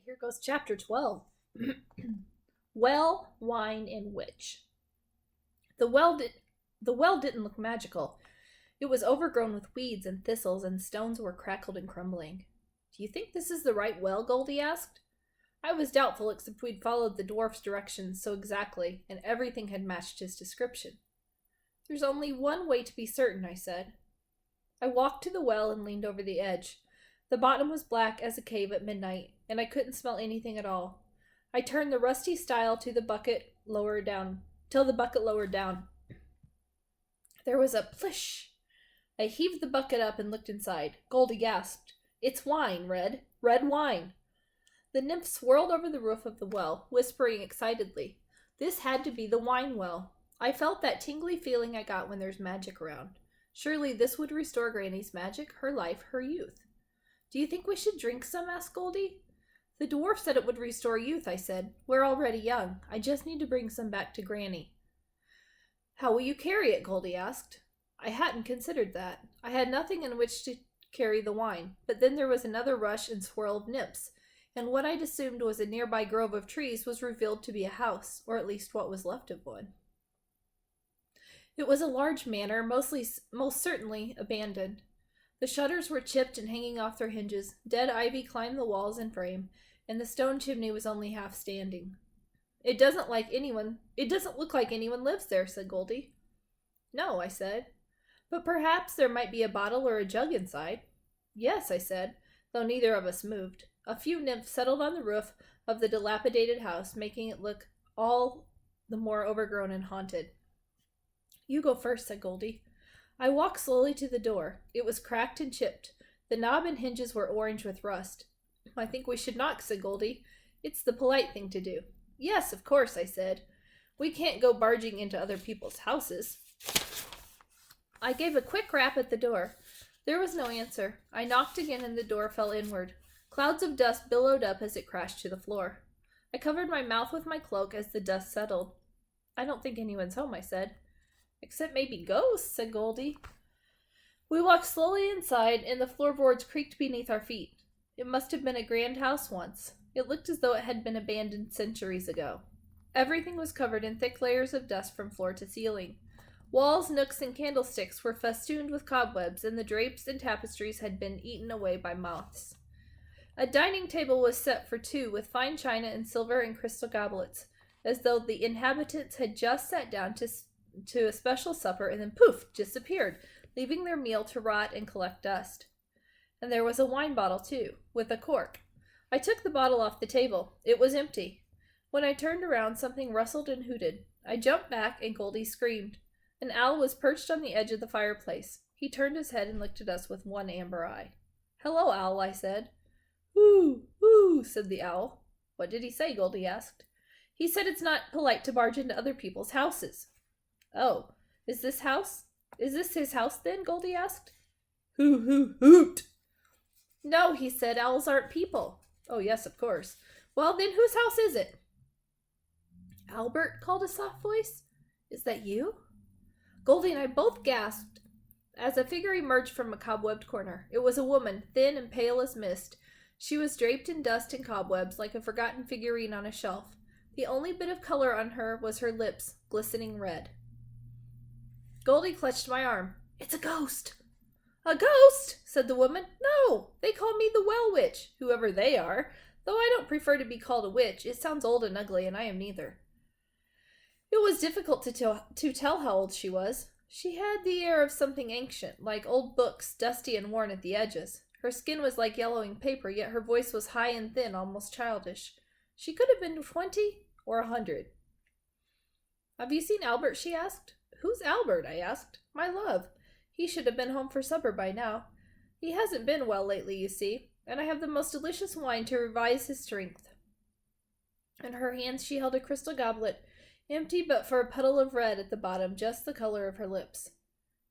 Here goes chapter 12. Well, Wine, and Witch. The well didn't look magical. It was overgrown with weeds and thistles, and stones were crackled and crumbling. Do you think this is the right well? Goldie asked. I was doubtful, except we'd followed the dwarf's directions so exactly, and everything had matched his description. There's only one way to be certain, I said. I walked to the well and leaned over the edge. The bottom was black as a cave at midnight, and I couldn't smell anything at all. I turned the rusty stile till the bucket lowered down. There was a plish. I heaved the bucket up and looked inside. Goldie gasped. It's wine, Red wine. The nymph swirled over the roof of the well, whispering excitedly. This had to be the wine well. I felt that tingly feeling I got when there's magic around. Surely this would restore Granny's magic, her life, her youth. Do you think we should drink some? Asked Goldie. The dwarf said it would restore youth, I said. We're already young. I just need to bring some back to Granny. How will you carry it? Goldie asked. I hadn't considered that. I had nothing in which to carry the wine, but then there was another rush and swirl of nymphs, and what I'd assumed was a nearby grove of trees was revealed to be a house, or at least what was left of one. It was a large manor, most certainly abandoned. The shutters were chipped and hanging off their hinges, dead ivy climbed the walls and frame, and the stone chimney was only half standing. It doesn't look like anyone lives there, said Goldie. No, I said. But perhaps there might be a bottle or a jug inside. Yes, I said, though neither of us moved. A few nymphs settled on the roof of the dilapidated house, making it look all the more overgrown and haunted. You go first, said Goldie. I walked slowly to the door. It was cracked and chipped. The knob and hinges were orange with rust. I think we should knock, said Goldie. It's the polite thing to do. Yes, of course, I said. We can't go barging into other people's houses. I gave a quick rap at the door. There was no answer. I knocked again and the door fell inward. Clouds of dust billowed up as it crashed to the floor. I covered my mouth with my cloak as the dust settled. I don't think anyone's home, I said. Except maybe ghosts, said Goldie. We walked slowly inside, and the floorboards creaked beneath our feet. It must have been a grand house once. It looked as though it had been abandoned centuries ago. Everything was covered in thick layers of dust from floor to ceiling. Walls, nooks, and candlesticks were festooned with cobwebs, and the drapes and tapestries had been eaten away by moths. A dining table was set for two with fine china and silver and crystal goblets, as though the inhabitants had just sat down to a special supper and then poof, disappeared, leaving their meal to rot and collect dust. And there was a wine bottle, too, with a cork. I took the bottle off the table. It was empty. When I turned around, something rustled and hooted. I jumped back, and Goldie screamed. An owl was perched on the edge of the fireplace. He turned his head and looked at us with one amber eye. Hello, owl, I said. Woo, woo, said the owl. What did he say? Goldie asked. He said it's not polite to barge into other people's houses. Oh, is this his house then? Goldie asked. Hoo, hoo, hoot. No, he said, owls aren't people. Oh, yes, of course. Well, then whose house is it? Albert, called a soft voice. Is that you? Goldie and I both gasped as a figure emerged from a cobwebbed corner. It was a woman, thin and pale as mist. She was draped in dust and cobwebs like a forgotten figurine on a shelf. The only bit of color on her was her lips, glistening red. Goldie clutched my arm. It's a ghost. A ghost? Said the woman. No, they call me the Well Witch, whoever they are. Though I don't prefer to be called a witch. It sounds old and ugly, and I am neither. It was difficult to tell how old she was. She had the air of something ancient, like old books, dusty and worn at the edges. Her skin was like yellowing paper, yet her voice was high and thin, almost childish. She could have been 20 or 100. Have you seen Albert? She asked. Who's Albert? I asked. My love. He should have been home for supper by now. He hasn't been well lately, you see, and I have the most delicious wine to revise his strength. In her hands she held a crystal goblet, empty but for a puddle of red at the bottom, just the color of her lips.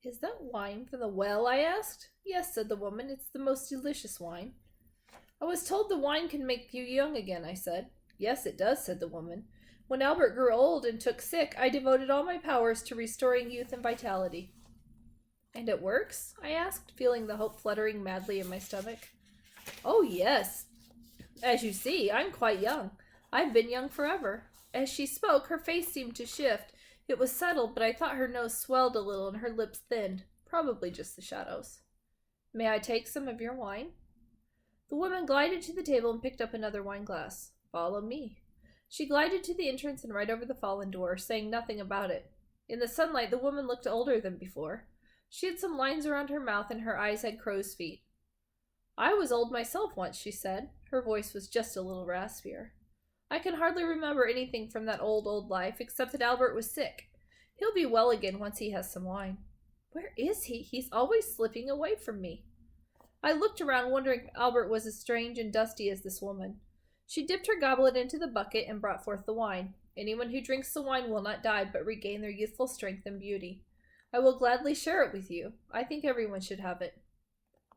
Is that wine from the well? I asked. Yes, said the woman. It's the most delicious wine. I was told the wine can make you young again, I said. Yes, it does, said the woman. When Albert grew old and took sick, I devoted all my powers to restoring youth and vitality. And it works? I asked, feeling the hope fluttering madly in my stomach. Oh, yes. As you see, I'm quite young. I've been young forever. As she spoke, her face seemed to shift. It was subtle, but I thought her nose swelled a little and her lips thinned. Probably just the shadows. May I take some of your wine? The woman glided to the table and picked up another wine glass. Follow me. She glided to the entrance and right over the fallen door, saying nothing about it. In the sunlight, the woman looked older than before. She had some lines around her mouth and her eyes had crow's feet. I was old myself once, she said. Her voice was just a little raspier. I can hardly remember anything from that old life, except that Albert was sick. He'll be well again once he has some wine. Where is he? He's always slipping away from me. I looked around, wondering if Albert was as strange and dusty as this woman. She dipped her goblet into the bucket and brought forth the wine. Anyone who drinks the wine will not die, but regain their youthful strength and beauty. I will gladly share it with you. I think everyone should have it.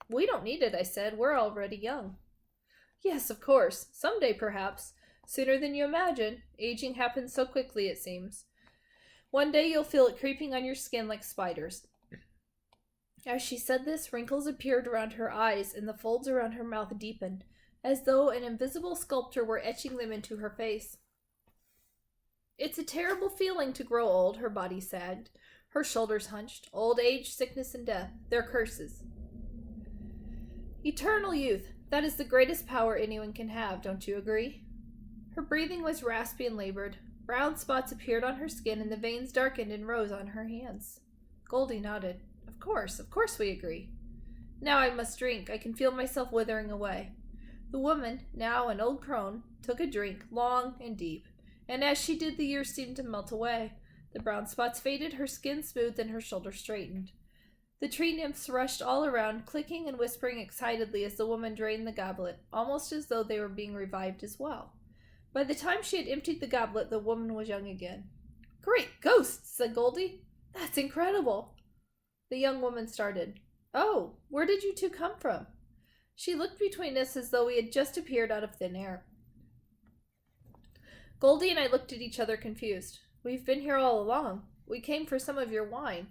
We don't need it, I said. We're already young. Yes, of course. Someday, perhaps. Sooner than you imagine. Aging happens so quickly, it seems. One day you'll feel it creeping on your skin like spiders. As she said this, wrinkles appeared around her eyes, and the folds around her mouth deepened, as though an invisible sculptor were etching them into her face. It's a terrible feeling to grow old, her body sagged. Her shoulders hunched. Old age, sickness, and death. They're curses. Eternal youth. That is the greatest power anyone can have, don't you agree? Her breathing was raspy and labored. Brown spots appeared on her skin, and the veins darkened and rose on her hands. Goldie nodded. Of course we agree. Now I must drink. I can feel myself withering away. The woman, now an old crone, took a drink, long and deep, and as she did, the years seemed to melt away. The brown spots faded, her skin smoothed, and her shoulders straightened. The tree nymphs rushed all around, clicking and whispering excitedly as the woman drained the goblet, almost as though they were being revived as well. By the time she had emptied the goblet, the woman was young again. Great ghosts, said Goldie. That's incredible. The young woman started. Oh, where did you two come from? She looked between us as though we had just appeared out of thin air. Goldie and I looked at each other confused. We've been here all along. We came for some of your wine.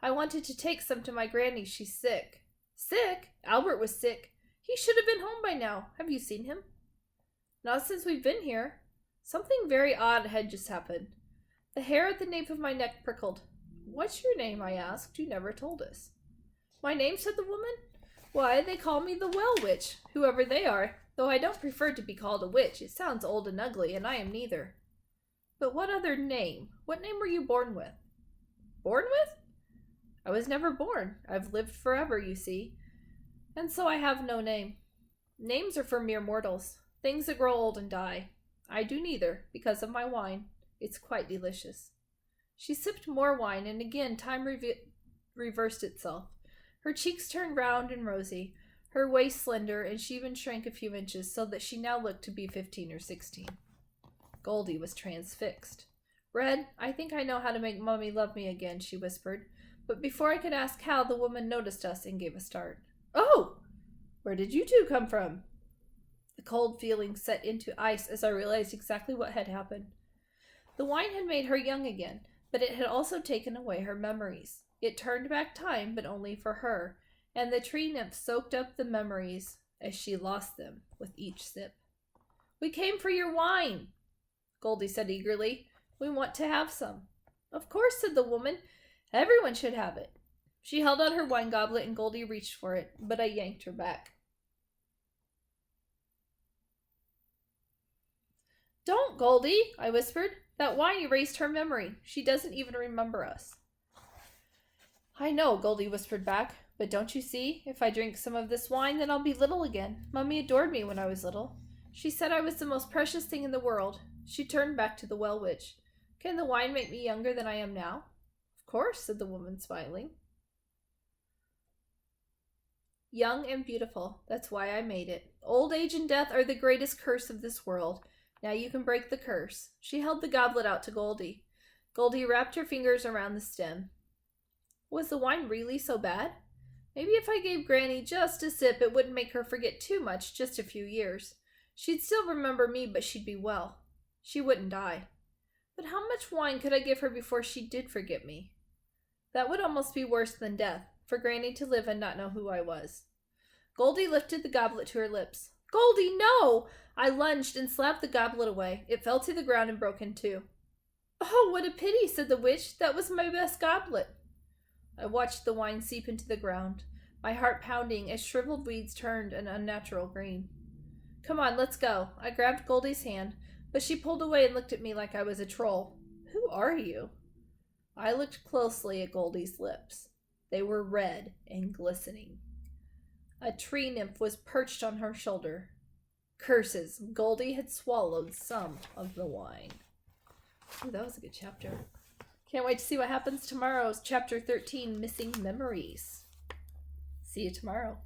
I wanted to take some to my granny. She's sick. Sick? Albert was sick. He should have been home by now. Have you seen him? Not since we've been here. Something very odd had just happened. The hair at the nape of my neck prickled. What's your name? I asked. You never told us. My name, said the woman? Why, they call me the Well Witch, whoever they are, though I don't prefer to be called a witch. It sounds old and ugly, and I am neither. But what other name? What name were you born with? Born with? I was never born. I've lived forever, you see. And so I have no name. Names are for mere mortals, things that grow old and die. I do neither, because of my wine. It's quite delicious. She sipped more wine, and again time reversed itself. Her cheeks turned round and rosy, her waist slender, and she even shrank a few inches, so that she now looked to be 15 or 16. Goldie was transfixed. Red, I think I know how to make Mummy love me again, she whispered. But before I could ask how, the woman noticed us and gave a start. Oh! Where did you two come from? The cold feeling set into ice as I realized exactly what had happened. The wine had made her young again, but it had also taken away her memories. It turned back time, but only for her, and the tree nymph soaked up the memories as she lost them with each sip. We came for your wine, Goldie said eagerly. We want to have some. Of course, said the woman. Everyone should have it. She held out her wine goblet and Goldie reached for it, but I yanked her back. Don't, Goldie, I whispered. That wine erased her memory. She doesn't even remember us. I know, Goldie whispered back, but don't you see? If I drink some of this wine, then I'll be little again. Mummy adored me when I was little. She said I was the most precious thing in the world. She turned back to the Well Witch. Can the wine make me younger than I am now? Of course, said the woman, smiling. Young and beautiful. That's why I made it. Old age and death are the greatest curse of this world. Now you can break the curse. She held the goblet out to Goldie. Goldie wrapped her fingers around the stem. Was the wine really so bad? Maybe if I gave Granny just a sip, it wouldn't make her forget too much, just a few years. She'd still remember me, but she'd be well. She wouldn't die. But how much wine could I give her before she did forget me? That would almost be worse than death, for Granny to live and not know who I was. Goldie lifted the goblet to her lips. Goldie, no! I lunged and slapped the goblet away. It fell to the ground and broke in two. Oh, what a pity, said the witch. That was my best goblet. I watched the wine seep into the ground, my heart pounding as shriveled weeds turned an unnatural green. Come on, let's go. I grabbed Goldie's hand, but she pulled away and looked at me like I was a troll. Who are you? I looked closely at Goldie's lips. They were red and glistening. A tree nymph was perched on her shoulder. Curses, Goldie had swallowed some of the wine. Ooh, that was a good chapter. Can't wait to see what happens tomorrow. Chapter 13, Missing Memories. See you tomorrow.